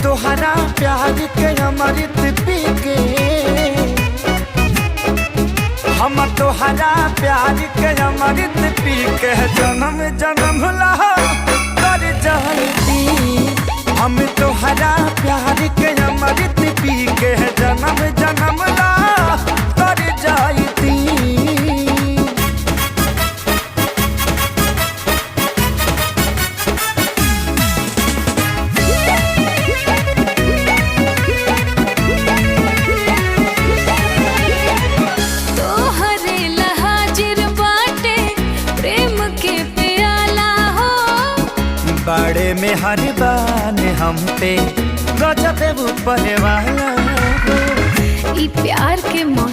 तोहरा प्यार के अमृत पी के, हम तोहरा प्यार के अमृत पी के जन्म जन्म ला कर जाती। हम तोहरा प्यार के अमृत पी के जन्म जन्म ला कर जाती। बड़े में हर बान हम पे गजब ऊपर वाला ई प्यार के